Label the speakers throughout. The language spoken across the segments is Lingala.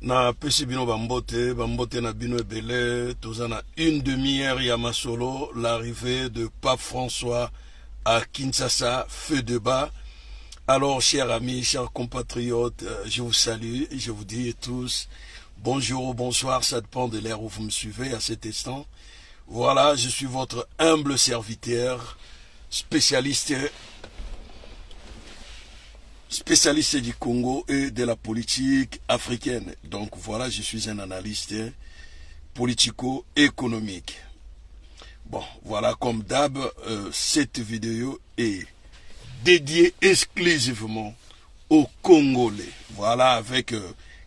Speaker 1: Na pesi bino bambote na bino ebele, tozana une demi-heure ya masolo, l'arrivée de Pape François à Kinshasa, feu de bas. Alors, chers amis, chers compatriotes, je vous salue et je vous dis tous bonjour ou bonsoir, ça dépend de l'heure où vous me suivez à cet instant. Voilà, je suis votre humble serviteur, spécialiste du Congo et de la politique africaine. Donc voilà, je suis un analyste politico-économique. Bon, voilà, comme d'hab, cette vidéo est dédiée exclusivement aux Congolais. Voilà, avec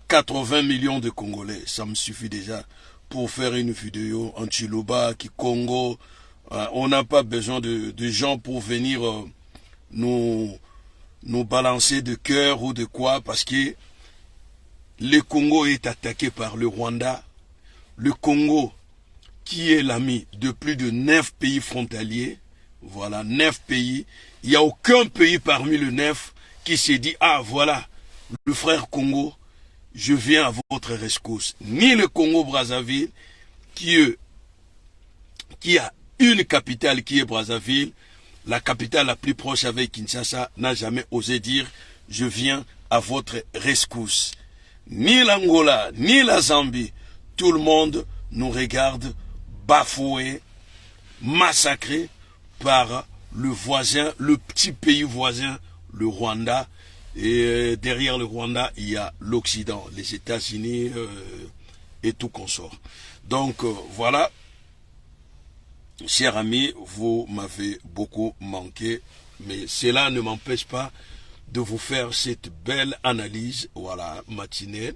Speaker 1: 80 millions de Congolais, ça me suffit déjà pour faire une vidéo en Chiluba, Congo. On n'a pas besoin de gens pour venir nous balancer de cœur ou de quoi, parce que le Congo est attaqué par le Rwanda. Le Congo, qui est l'ami de plus de 9 pays frontaliers, voilà, 9 pays, il n'y a aucun pays parmi les 9 qui s'est dit, ah voilà, le frère Congo, je viens à votre rescousse. Ni le Congo-Brazzaville, qui a une capitale qui est Brazzaville, la capitale la plus proche avec Kinshasa, n'a jamais osé dire « Je viens à votre rescousse ». Ni l'Angola, ni la Zambie, tout le monde nous regarde bafoués, massacrés par le voisin, le petit pays voisin, le Rwanda. Et derrière le Rwanda, il y a l'Occident, les États-Unis et tout consort. Donc voilà. Chers amis, vous m'avez beaucoup manqué, mais cela ne m'empêche pas de vous faire cette belle analyse, voilà, matinale.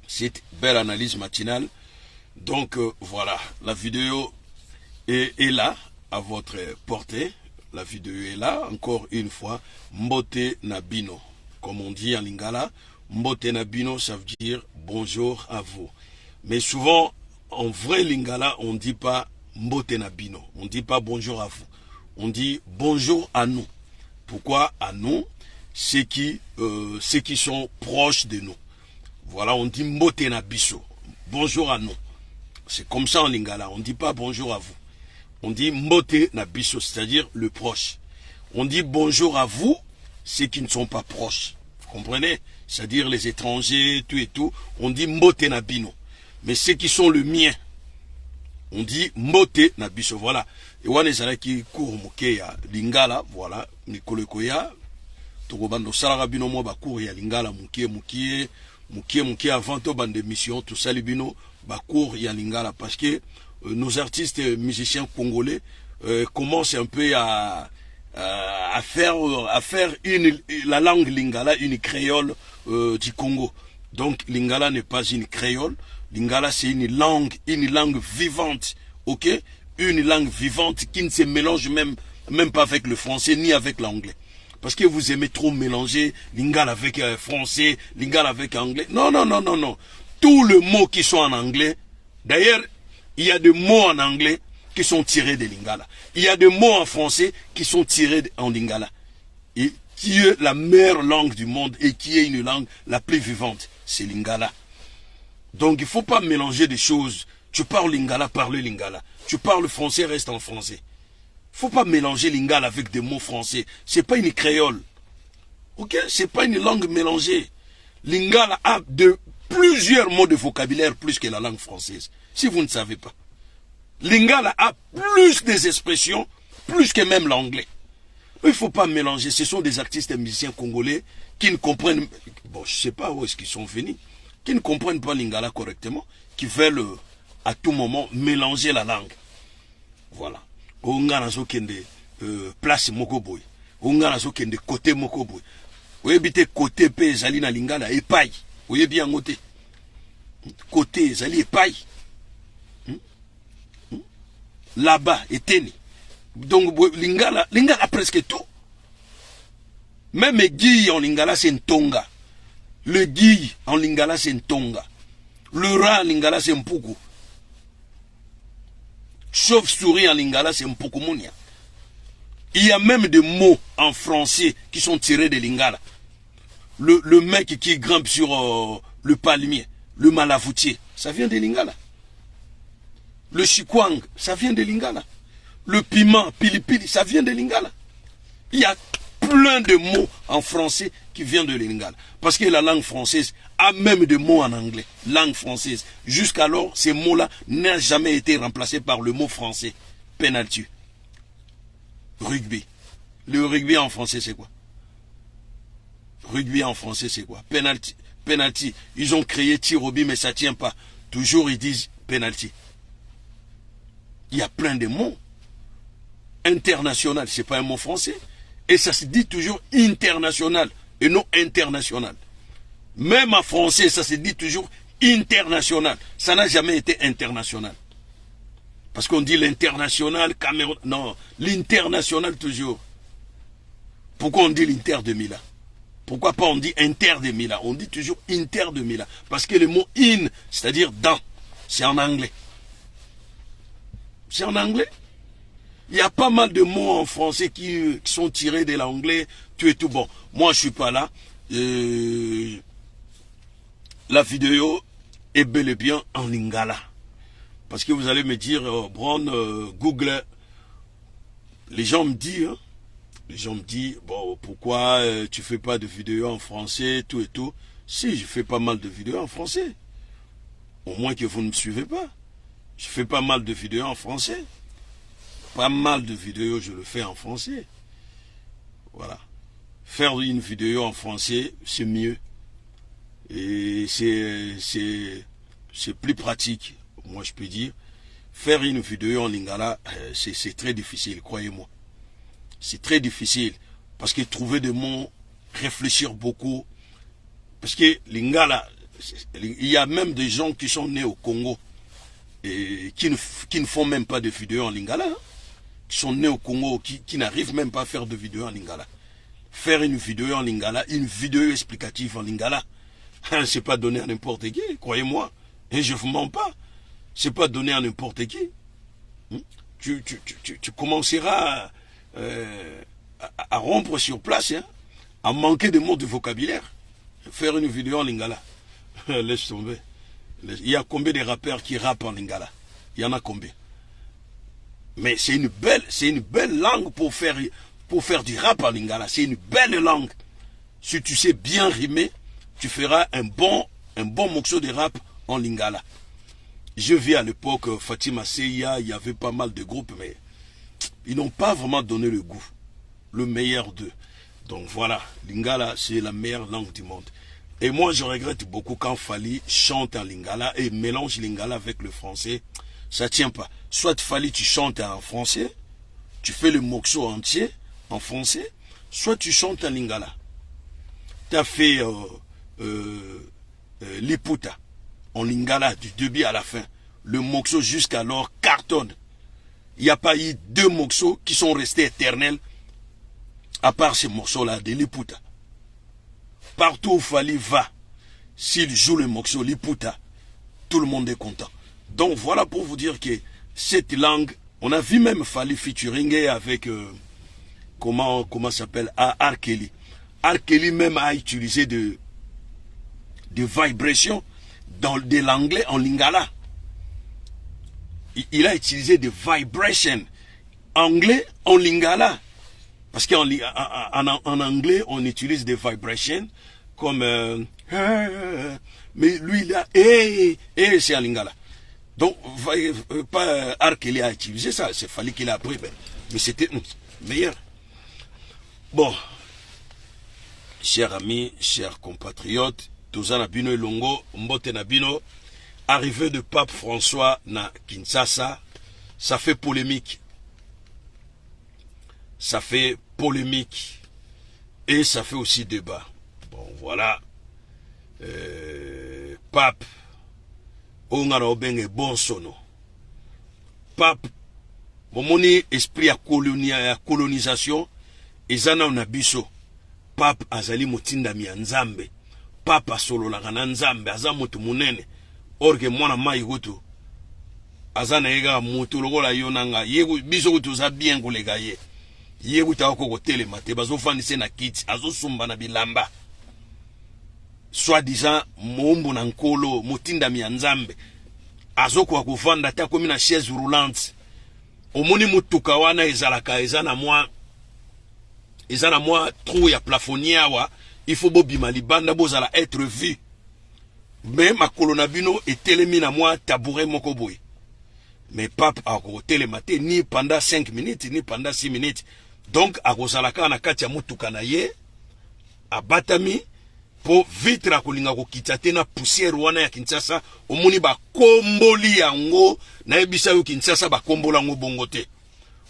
Speaker 1: Cette belle analyse matinale. Donc, voilà, la vidéo est là, à votre portée. La vidéo est là, encore une fois. Mbote Nabino, comme on dit en lingala. Mbote Nabino, ça veut dire bonjour à vous. Mais souvent, en vrai lingala, on ne dit pas Mbote Nabino. On ne dit pas bonjour à vous. On dit bonjour à nous. Pourquoi à nous? Ceux qui sont proches de nous. Voilà, on dit Mbote Nabiso. Bonjour à nous. C'est comme ça en lingala. On ne dit pas bonjour à vous. On dit Mbote Nabiso, c'est-à-dire le proche. On dit bonjour à vous, ceux qui ne sont pas proches. Vous comprenez? C'est-à-dire les étrangers, tout et tout. On dit Mbote Nabino. Mais ceux qui sont le mien, on dit Mbote Nabiso. Voilà. Et on est qui court ya lingala, voilà, Nikole Koya. Tokobando Sarabino mo ba court ya lingala mukie avant to bande mission tout ça libino ba court ya lingala parce que nos artistes musiciens congolais commencent un peu à faire la langue lingala une créole du Congo. Donc lingala n'est pas une créole. Lingala, c'est une langue vivante, ok? Une langue vivante qui ne se mélange même pas avec le français ni avec l'anglais. Parce que vous aimez trop mélanger lingala avec français, lingala avec anglais. Non. Tous les mots qui sont en anglais, d'ailleurs, il y a des mots en anglais qui sont tirés de lingala. Il y a des mots en français qui sont tirés en lingala. Et qui est la meilleure langue du monde et qui est une langue la plus vivante, c'est lingala. Donc il ne faut pas mélanger des choses. Tu parles lingala, parle lingala. Tu parles français, reste en français. Il ne faut pas mélanger lingala avec des mots français. Ce n'est pas une créole. Ok? Ce n'est pas une langue mélangée. Lingala a plusieurs mots de vocabulaire plus que la langue française. Si vous ne savez pas. Lingala a plus des expressions, plus que même l'anglais. Il ne faut pas mélanger. Ce sont des artistes et musiciens congolais qui ne comprennent... Bon, je ne sais pas où est-ce qu'ils sont venus. Qui ne comprennent pas lingala correctement, qui veulent à tout moment mélanger la langue. Voilà. Ongana zo kende place mokoboy. Ongana zo kende côté mokoboy. Oyebite côté pe ezali na lingala epai. Oyebi yango te. Côté ezali epai. Là-bas eteni. Donc lingala presque tout. Même guille en lingala c'est ntonga. Le guille en lingala c'est ntonga. Le rat en lingala c'est mpuku. Chauve-souris en lingala c'est mpukumunia. Il y a même des mots en français qui sont tirés de lingala. Le mec qui grimpe sur le palmier, le malavoutier, ça vient de Lingala. Le chikwang, ça vient de Lingala. Le piment, pilipili, ça vient de Lingala. Il y a plein de mots en français qui viennent de Lingala. Parce que la langue française a même des mots en anglais. Langue française. Jusqu'alors, ces mots-là n'ont jamais été remplacés par le mot français. Penalty. Rugby. Le rugby en français, c'est quoi? Rugby en français, c'est quoi? Penalty. Penalty. Ils ont créé tir au but, mais ça ne tient pas. Toujours, ils disent penalty. Il y a plein de mots. International, ce n'est pas un mot français. Et ça se dit toujours international et non international. Même en français, ça se dit toujours international. Ça n'a jamais été international. Parce qu'on dit l'international, Cameroun. Non, l'international toujours. Pourquoi on dit l'Inter de Milan? Pourquoi pas on dit Inter de Milan? On dit toujours Inter de Milan. Parce que le mot in, c'est-à-dire dans, c'est en anglais. C'est en anglais. Il y a pas mal de mots en français qui sont tirés de l'anglais, tout et tout. Bon, moi je suis pas là. La vidéo est bel et bien en lingala. Parce que vous allez me dire, Brown, Google, les gens me disent, bon, pourquoi tu fais pas de vidéos en français, tout et tout. Si, je fais pas mal de vidéos en français. Au moins que vous ne me suivez pas. Je fais pas mal de vidéos en français. Pas mal de vidéos, je le fais en français. Voilà. Faire une vidéo en français, c'est mieux. Et c'est plus pratique, moi je peux dire. Faire une vidéo en lingala, c'est très difficile, croyez-moi. C'est très difficile. Parce que trouver des mots, réfléchir beaucoup. Parce que lingala, il y a même des gens qui sont nés au Congo et qui ne font même pas de vidéos en lingala. Hein, qui sont nés au Congo, qui n'arrivent même pas à faire de vidéos en lingala. Faire une vidéo en lingala, une vidéo explicative en lingala, hein, c'est pas donné à n'importe qui, croyez-moi. Et je ne vous mens pas. C'est pas donné à n'importe qui. Tu commenceras à rompre sur place, hein, à manquer de mots de vocabulaire. Faire une vidéo en lingala. Laisse tomber. Il y a combien de rappeurs qui rappent en lingala? Il y en a combien? Mais c'est une belle langue pour faire du rap en lingala. C'est une belle langue. Si tu sais bien rimer, tu feras un bon morceau de rap en lingala. Je vis à l'époque Fatima Seya, il y avait pas mal de groupes, mais ils n'ont pas vraiment donné le goût. Le meilleur d'eux. Donc voilà, lingala, c'est la meilleure langue du monde. Et moi, je regrette beaucoup quand Fally chante en lingala et mélange lingala avec le français. Ça tient pas. Soit Fally, tu chantes en français, tu fais le morceau entier en français, soit tu chantes en lingala. Tu as fait Liputa en lingala du début à la fin. Le morceau jusqu'alors cartonne. Il n'y a pas eu deux morceaux qui sont restés éternels à part ces morceaux-là de Liputa. Partout où Fally va, s'il joue le morceau Liputa, tout le monde est content. Donc voilà pour vous dire que cette langue, on a vu même Fally featuring avec, comment s'appelle, R. Kelly. R. Kelly même a utilisé des vibrations de l'anglais en lingala. Il a utilisé des vibrations anglais en lingala. Parce qu'en anglais, on utilise des vibrations comme... mais lui, il a... c'est en lingala. Donc, pas R. Kelly a utilisé ça, c'est Fally qu'il a appris, mais c'était meilleur. Bon, chers amis, chers compatriotes, Tozana Bino et Longo, Mbote Nabino, arrivée de Pape François na Kinshasa, ça fait polémique. Ça fait polémique et ça fait aussi débat. Bon, voilà. Pape, on a un bon sono. Pape, mon esprit à colonisation, et zana on a biso. Pape azali motinda mi nzambe. Pape asolo la gana nzambe, azamutu munene. Orge mwana mai gutu. Azana ega mutu logola yonanga. Yegu biso gutu za bien kolega ye. Yegu ta ko telema te bazofandise na kiti azosumba na bilamba. soi-disant mombo na nkolo motinda mianzambe azoko akuvanda ta komi na chaise roulante omoni mutuka wana ezalaka ezana moi trou ya plafonnier awa il faut bobima libanda bozala être vu mais makolo na bino etelemi na moi tabouret moko boye mais pape akotelema te ni pendant 5 minutes ni pendant 6 minutes donc akozalaka na kati ya mutuka na ye abatami po vitre akolinga kokita te na poussière wana ya Kinshasa omoni bakomboli yango na ebisa yo Kinshasa bakombola ngo bongo te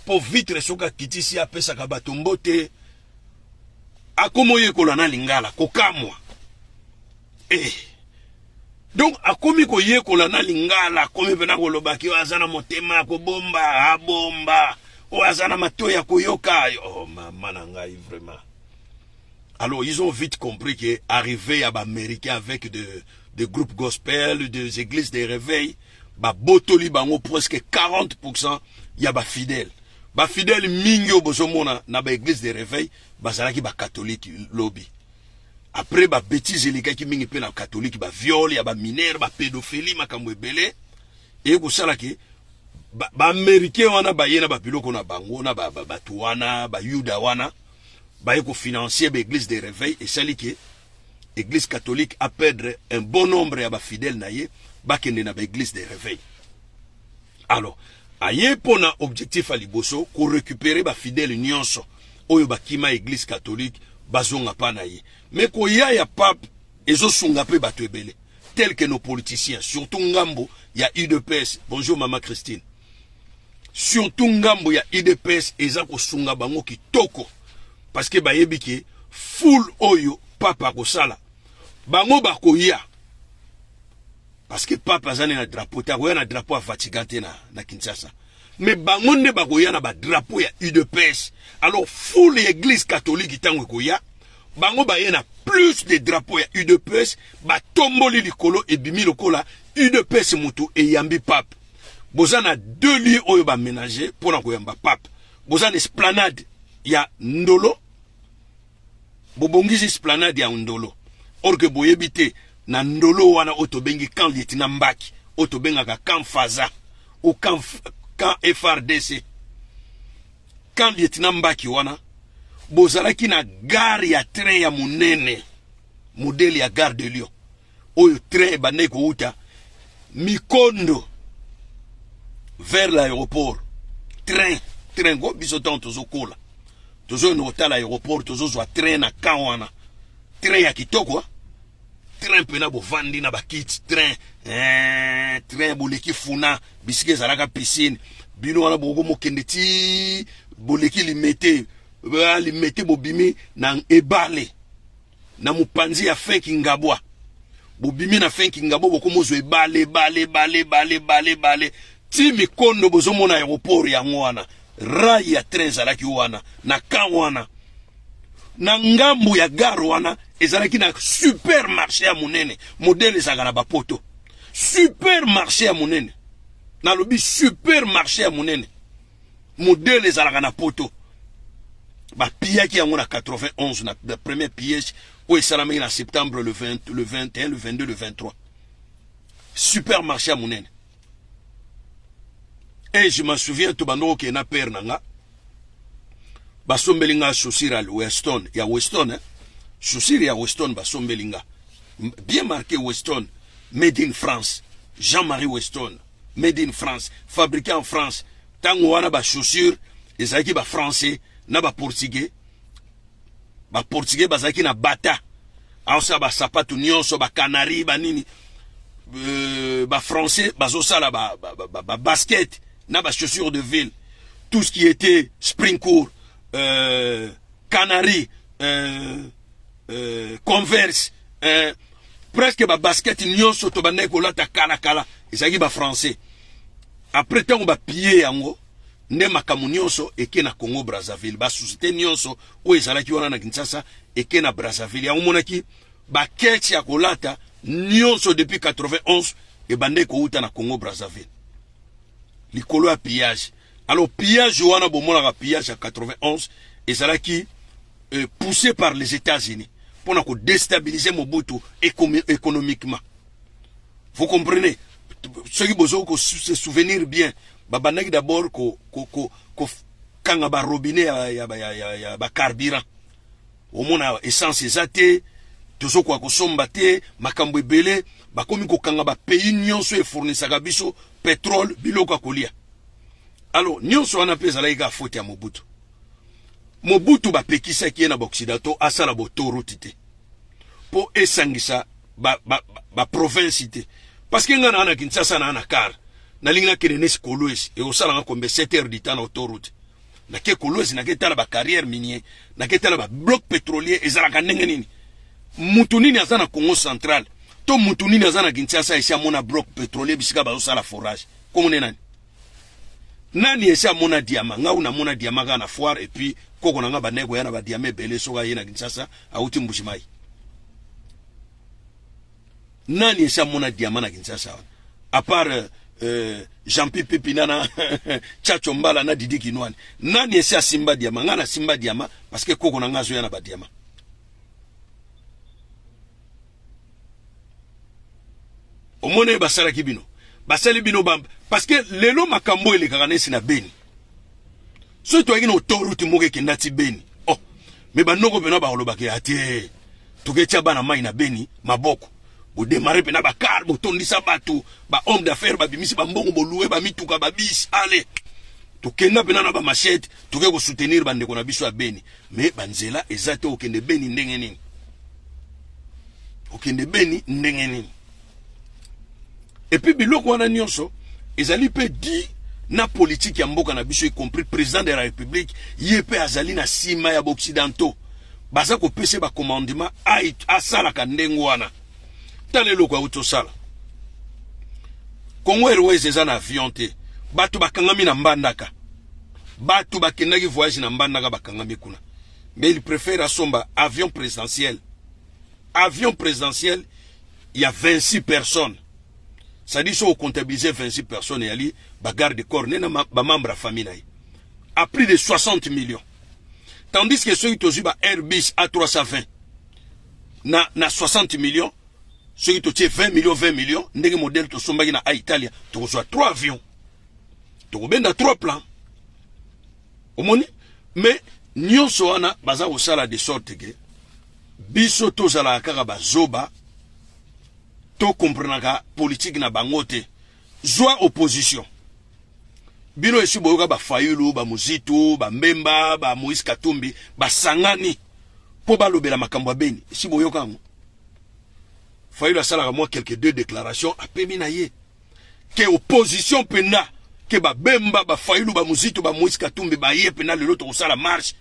Speaker 1: po vitre soka kitisi apesaka bato mbote akomo yekola na lingala kokamwa donc akomi ko yekola na lingala akomi pena kolobaki azana motema ko bomba abomba o azana matoya koyoka oh mama na ngai vraiment. Alors, ils ont vite compris qu'arriver à Américains avec des groupes gospel, des églises de réveil, botoli bango presque 40%, il y a fidèles. Fidèles mingyo bozomona na église de réveil, bazalaki catholique lobby. Après bêtises les gars qui mingi pe na catholique, viol, ya mineur, pédophilie, makambo ebele. Et ko sala ki américain wana yena biloko na bango na tuwana, yuda wana. Baïko financier l'église de réveil et ça que l'église catholique a perdre un bon nombre de fidèles naïe bakende na l'église de réveil. Alors, aye pona objectif à liboso ko récupérer ba fidèles nyonso oyo bakima église catholique bazonga pa naïe. Mais ko ya pape ezo sunga pe bato ebele tels que nos politiciens surtout ngambo ya UDPS. Bonjour maman Christine. Surtout ngambo ya UDPS eza ko sunga bango kitoko. Parce que bayebi ke full oyo papa kosala bango bakoya parce que papa zane na drapeau ta koya na drapeau a Vatican te na Kinshasa mais bango nde bakoya na ba drapeau ya UDPS alors full église catholique tango koya bango baye na plus de drapeau ya UDPS ba tomboli likolo et bimi lokola UDPS mutu e yambi pape bozana deux lieux oyo ba ménager pour na koyamba pape bozana esplanade ya Ndolo bobongisi esplanade ya Ndolo or que boyebite na Ndolo wana otobengi camp lieutenant Mbaki otobengaka camp Faza ou camp FRDC camp lieutenant Mbaki wana bozalaki na gare ya train ya munene modèle ya gare de Lyon oyo train bande ko uta Mikondo vers l'aéroport train go biso tanto zokola tozo no hotel aéroport tozo zo train na kawana train ya kitoko train pena bo vandi na bakiti train boleki funa bisike zalaka piscine bino wana bogo mokende ti boleki limete bobimi na ebale na mupanzi ya fenki ngabwa bobimi na fenki ngabwa bokomozo ebale bale ti Mikondo bozomona aéroport ya ngwana rai ya train zalaki wana na kawana na ngambu ya gare wana ezalaki na supermarché ya munene modèle ezalaka na bapoto supermarché ya munene na lobi supermarché ya munene modèle ezalaka na poto bapiyaki yango na 91 na premier piège oyo esalamaki na septembre le 20, le 21 le 22 le 23 supermarché ya munene. Et je me souviens tout bando que na père nanga basombelinga chaussure à Weston, ya Weston chaussure ya Weston basombelinga bien marqué Weston made in France, Jean-Marie Weston made in France, fabriqué en France. Tango wana ba chaussure ezaki ba français na ba portugais bazaki na bata asa ba sapato nyonso ba canari ba nini ba français bazosala ba basket na ba chaussures de ville, tout ce qui était Springcourt, Canary, Converse, presque ba basket nyonso to bande ko lata kala ezaki ba français. Après tant ba pied yango nde makamu nyonso eke na Congo Brazzaville ba société nyonso o ezalaki wana na Kinshasa eke na Brazzaville ya monaki ba ketch ya kolata nyonso depuis 91 e bande ko uta na Congo Brazzaville. Likolo ya pillage. Alors pillage wana bomona ka pillage à 91 et ça là qui poussé par les États-Unis. pour déstabiliser Mobutu économiquement. Vous comprenez? Ceux qui besoin se souvenir bien, babanaki d'abord kanga ba robinet ya ba carburant. Au mona essence ezate, tozo kwa kosomba te, makambo ebele, bakomi ko kanga ba pays nyonso e fournisaka biso pétrole biloko kolia. Alors nyonso wana pesa la iga faute ya Mobutu. Mobutu ba pekisa ki na Occidentaux asala bo toruti te. Po esangisa ba province te. Parce que ngana na Kinshasa na car na lingna kenenes kolwezi e osala nga kombe 7 heures du temps na autoroute. Na ke kolwezi na ke tala ba carrière minier, na ke tala ba bloc pétrolier ezalaka ndenge nini. Mutu nini azana Congo central, to mutu nini azana Kinshasa esi amona bloc pétrolier bisika ba osala forage. Komone nani? Nani esi amona diamant, nga una mona diamant na foire et puis koko na nga ba nego yana ba diamant belé soka yena Kinshasa auti mbushimai. Nani esi amona diamant na Kinshasa? À part Jean-Pierre Pépinana, Tchacho Mbala na Didi Kinouane. Nani esi asimba diamant? Nga na simba diamant parce que koko na nga zo yana ba diamant. Omone basala kibino. Basali bino bamba. Parce que lelo makambo ele kakanesi na Beni. So to agino toruti moke kendati Beni. Oh, me banoko pena ba holobake ate. Tuketia bana mai na Beni maboko. Bo démarrer pena ba car bo tondisa batu, ba homme d'affaires ba bimisi ba mbongo bo louer ba mituka ba bis. Allez. Tukenda pena na ba machette, tuke ko soutenir bande ko na biso ya Beni. Me banzela ezate okende Beni ndenge nini. Okende Beni ndenge nini. Et puis biloko wana nyonso ezali pe di na politique ya mboka na biso y compris président de la République yepe azali na sima ya occidentaux baza ko pese ba commandement a sala ka ndengo wana talelo kwa utosala Congo Airways eza na avion te batu bakangami na mbandaka batu bakendaki voyage na mbandaka bakangami kuna mais il préfère asomba avion présidentiel il y a 26 personnes. Ça dit qu'on comptabilisait 26 personnes et ali bagarre de corps ba membre de famille à plus de 60 millions. Tandis que ceux qui ont Airbus A320 na 60 millions, ceux qui ont 20 millions, ndenge modèle to sombaki na Italia, to reçoit 3 avions. To benda 3 plans. Omoni mais nyonso wana baza osala de sorte que biso tozala kaka bazoba to comprenaka politique na bangote zwa opposition bino esi boyoka ba Fayulu ba Muzitu ba Mbemba ba Moïse Katumbi ba sangani po balobela makambo ya Beni esi boyoka ngo Fayulu asala moi quelques deux déclarations apemi na ye ke opposition pena ke ba Bemba ba Fayulu ba Muzitu ba Moïse Katumbi ba ye pena lelo to sala marche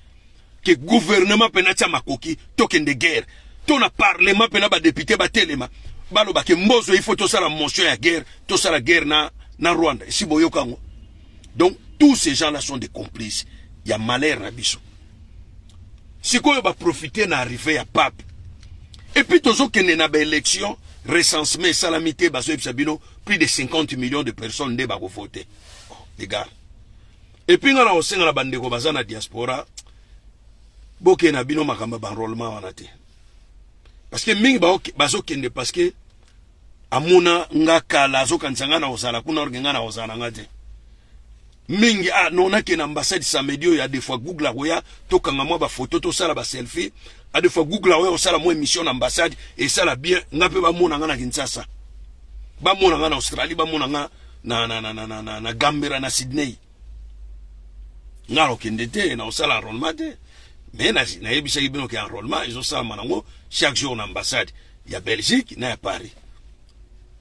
Speaker 1: ke gouvernement pena tia makoki tokende guerre to na parlement pena ba député ba telema balo ba ke mbozo il faut to sala motion ya guerre to sala guerre na Rwanda si boyokango. Donc tous ces gens là sont des complices. Il y a malheur na biso si ko ba profiter na arrivée ya pape et puis tozo kende na ba élection recensement salamité baso ebisabino plus de 50 millions de personnes nde ba ko voter. Oh, les gars et puis ngala osenga na bandeko bazana diaspora boke na bino makamba ba enrôlement wana te parce que mingi bazo kende parce que amuna nga kala zo kansanga na osala kuna orgenga na osala ngate mingi nona ke na ambassade samedi ya des fois Google akoya tokanga mwa ba photo to sala ba selfie a des fois Google akoya osala mwa émission na ambassade et sala bien ngape ba mona nga na Kinshasa ba mona nga na Australie ba mona nga na Gambera na Sydney ngalo kende te na osala enrôlement te mais na yebisa bino ke enrôlement ils ont ça manango chaque jour na ambassade ya Belgique na ya Paris.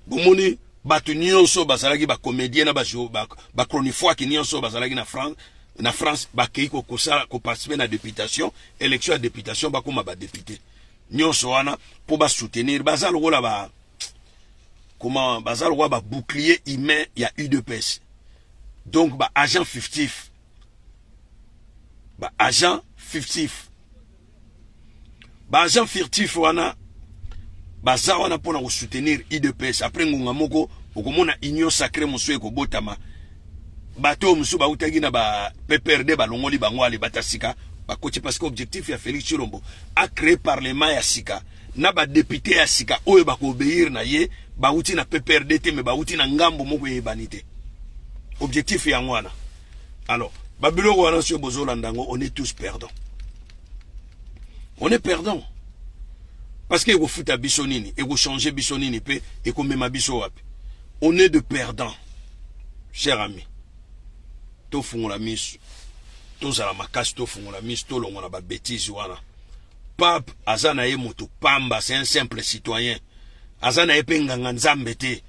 Speaker 1: Bomoni batu nyonso bazalaki ba comédien na ba chronifois ki nyonso bazalaki na France ba keiko ko sala ko participer na députation élection à députation ba koma ba député nyonso wana pour ba soutenir bazalo kola ba comment bazalo wa ba bouclier humain ya UDPS. Donc ba agent fictif ba agent wana baza wana pona ko soutenir IDPS après ngunga moko okomona union sacrée mosué ko botama bato musu ba utagi na ba PPRD ba longoli bango ali batasika parce que l'objectif ya Félix Chilombo a créé parlement ya sika na ba député ya sika oyo ba ko obéir na ye ba uti na PPRD mais ba uti na ngambo moko yebanité objectif ya ngwana. Alors babilo wana sur bozolandango on est tous perdants. On est perdants. Parce que vous foutez à Bissonini, et vous changez Bissonini, et vous mettez Bisso. On est de perdants, chers amis. Tout font la mise, tous à la macasse, tout font la mise, tout le monde a la bêtise. Pape, Azanae Moto, Pamba, c'est un simple citoyen. Azanae Penganga, Nzambete,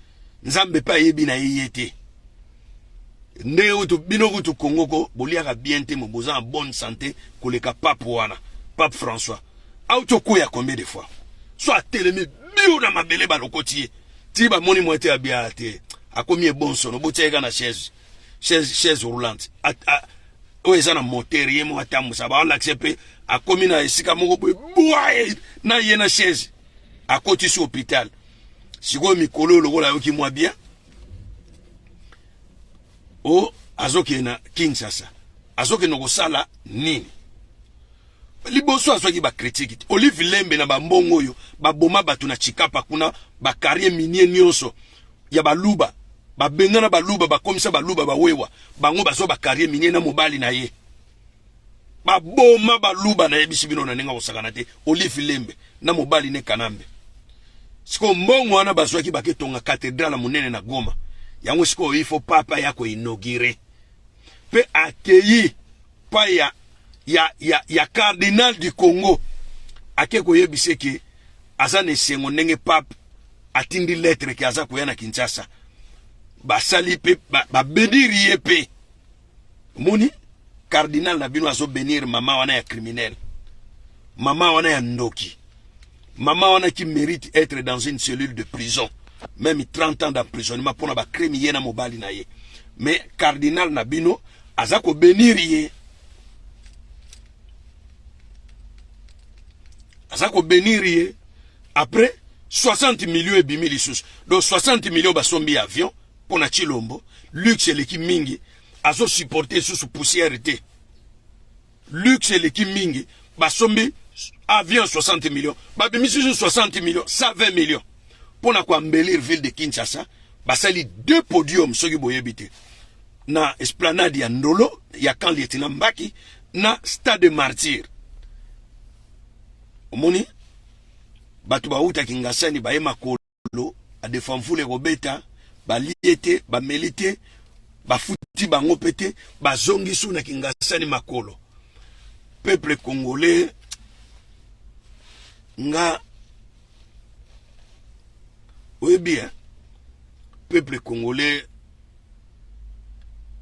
Speaker 1: Nzambe pa yebina yete. Néo, Bino, to Congo, Boliara bien, Moboza en bonne santé, Koleka Pape Wana, Pape François. Autokoya combien de fois? Soit télémé, bio na mabele balokotier. Ti ba moni moite abiate. A combien bon son, boutega na chaise roulante. O ezana moteur yemo atamu saba on l'accepte a combien na esika moko boy na yena chaise. A côté sur hôpital. Siko mikolo lokola yoki moi bien. O azoki na Kinshasa. Azoki no sala nini? Liboso aswaki ba critique Olive Lembe na bambongo yo ba boma batu na chikapa kuna ba carrière minier nyonso ya baluba ba bengana baluba ba komisa baluba ba wewa bango baso ba carrière minier na mobali na ye ba boma baluba na yebisi bino na nenga osakana te Olive Lembe na mobali ne Kanambe siko mbongo wana baswaki baketonga cathédrale monene na Goma yango siko il faut papa yako inaugurer pe accueilli pa ya cardinal du Congo ake koyebise ke aza ne sengo ndenge pape atindi lettre ke aza koya na Kinshasa basali pe ba bediri ye pe moni cardinal na bino azo benir mama wana ya criminel, mama wana ya ndoki, mama wana qui mérite être dans une cellule de prison, même 30 ans d'emprisonnement pour na crime yena mobali na ye. Mais cardinal na bino aza ko benir ye, azako bénir après 60 millions et bimili sous. Donc 60 millions basombi avion pour na Chilombo, luxe l'équipe mingi azo supporter sous poussière té. Luxe l'équipe mingi basombi avion 60 millions, babimi sous 60 millions, 120 millions. Pour na ko embellir ville de Kinshasa, basali 2 podiums soki boyebité. Na esplanade ya Ndolo, ya camp lieutenant Mbaki, na stade de Martyr. Omoni batu ba uta kingasani ba ema kolo a defamfule robeta ba liete ba melite ba futi bango pete ba zongi su na kingasani makolo. Peuple congolais nga oui bien peuple congolais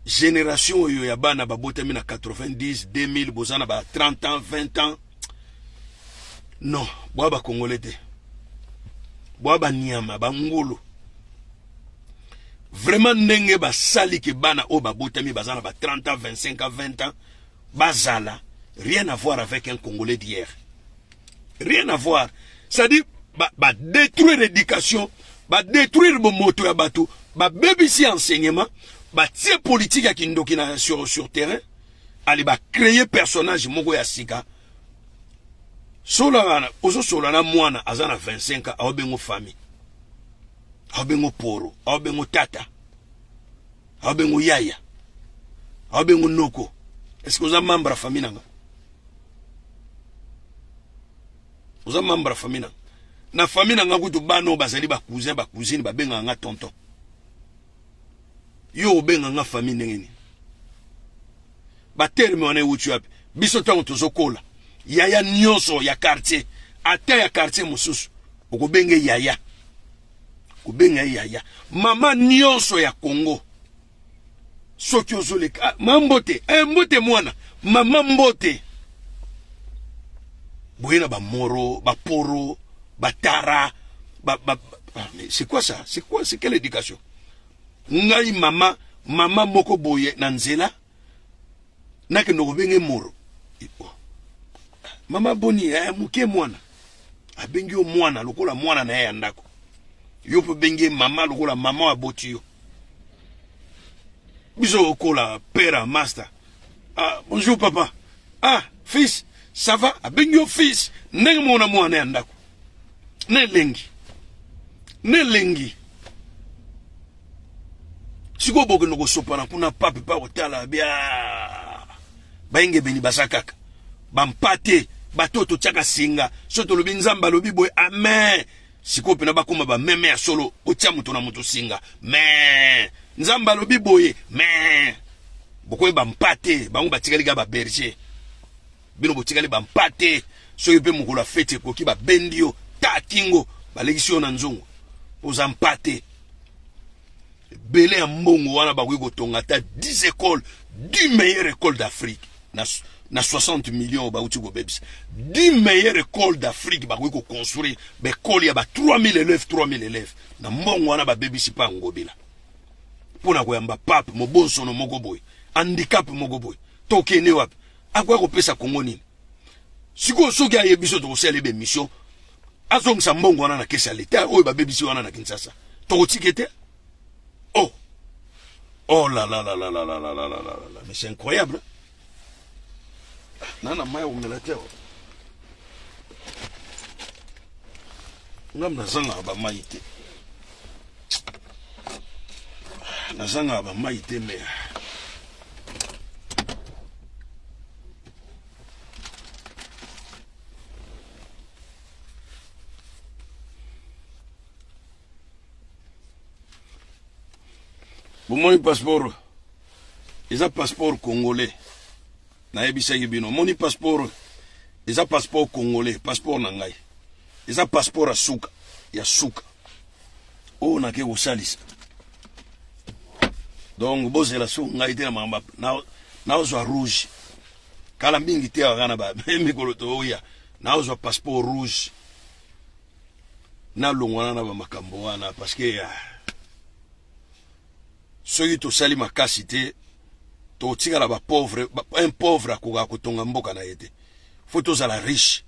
Speaker 1: génération yo ya bana ba botami na 90 2000 bozana ba 30 ans 20 ans. Non, boaba congolais te. Boaba niama, ba ngolo. Vraiment nenge ba sali ke bana o ba botami bazana ba 30 ans, 25 ans, 20 ans. Bazala, rien à voir avec un Congolais d'hier. Rien à voir. Ça dit, ba détruire l'éducation, ba détruire bon moto ya bateau, ba bébisi enseignement, ba tie politique ya kindoki na sur terrain, allez ba créer personnage moko ya sika. Solana, ozo solana mwana azana 25 ans, aobengo famille. Aobengo poro, aobengo tata. Aobengo yaya. Aobengo noko. Est-ce que vous avez membre de la famille nanga? Vous avez membre de la famille nanga? Na famille nanga kutu bano bazali ba cousin ba cousine ba benga nga tonton. Yo benga nga famille nengeni. Ba terme wane uchu api. Biso tango tozokola. Yaya nyonso ya quartier, ata ya quartier mususu, okobenge yaya. Kobenga yaya. Mama nyonso ya Congo. Soki ozoleka, mambote, mbote mwana, mama mbote. Boyena ba moro, ba poro, ba tara, c'est quoi ça? C'est quoi? C'est quelle éducation? Ngai mama moko boye na nzela, nake no kobenge moro. Mama boni muke mwana abengi o mwana lokola mwana na ya ndako yo pe bengi mama lokola mama aboti yo biso okola père master. Ah bonjour papa, ah fils ça va abengi fils ndenge mona mwana ya ndako ne lengi siko boke no sopana kuna pape pa otala bia bainge beni basakaka bampate batoto chaka singa soto lobi nzamba lobi boy amen siko pena bakoma ba meme ya solo otia muto na muto singa mais nzamba lobi boye mais boko bampate bango batikali ga ba berger bino botikali bampate so yepe mukula fete koki ba bendio ta kingo balekisio na nzongo oza mpate belé ya mbongo wana ba ko tonga ta 10 écoles 10 meilleures écoles d'Afrique na 60 millions ba uti go bebis 10 meilleures écoles d'Afrique ba ko construire ba école ya ba 3000 élèves na mbongo wana ba bebisi pa ngobila pona ko yamba pape mo bonsono moko boy handicap moko boy tokene wapi akwa ko pesa Kongo nini siko soki ayebiso to sele be mission azong sa mbongo wana na kesa leta oyo ba bebisi wana na Kinshasa to tikete oh là là là là là là là là là là, mais c'est incroyable. Nana maya umelateo. Ngam nazanga ba maite. Nazanga ba maite me. Mon passeport, ils ont passeport congolais. Naebisa yibino. Mon passeport, ils ont passeport congolais, passeport nangai. Ils ont passeport à souka, ya souka. Oh na ke usalis. Donc boze la souka ngai te na mamba na ozo rouge. Kala mingi te agana ba mikolo to oya. Na ozo passeport rouge. Na longwana na ba makambo wana parce que soki tosali makasi te totikala ba pauvre un pauvre akoka kotonga mboka na yete faut tozala riche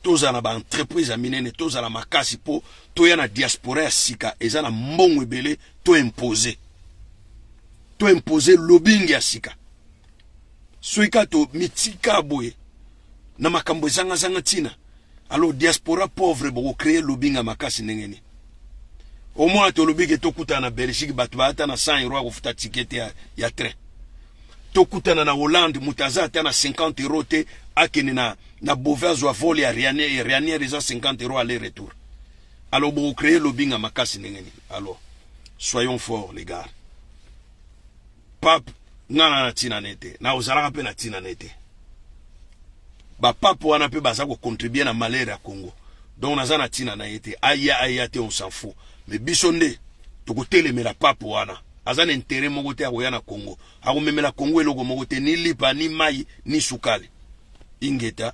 Speaker 1: tozala ba entreprise ya minene tozala makasi po toya na diaspora ya sika eza na mbongo ebele to imposer lobbying ya sika soki kato mitika boye na makambo zanga tina alors diaspora pauvre boko créer lobbying ya makasi nengeni. Au moins, tu as dit que tu as Belgique, tu as 100 euros pour ta ticket ya train. Tu as na Hollande, mutaza tu as 50 euros na Beauvais ou vol ya Ryanair ils ont 50 euros aller-retour. Alors vous créez le lobbying à makasi nengeni. Alors soyons forts les gars. Pape ngana tina nete, na ozalaka pe na tina nete. Ba pape wana pe baza ko contribuer na malheur ya Congo. Donc naza na tina na yete, aya te on s'en fout. Mais bisonde tokotelemela pape wana azana intérêt moko te akoya na Congo akomemela Congo eloko moko te ni lipa ni mai ni sukali ingeta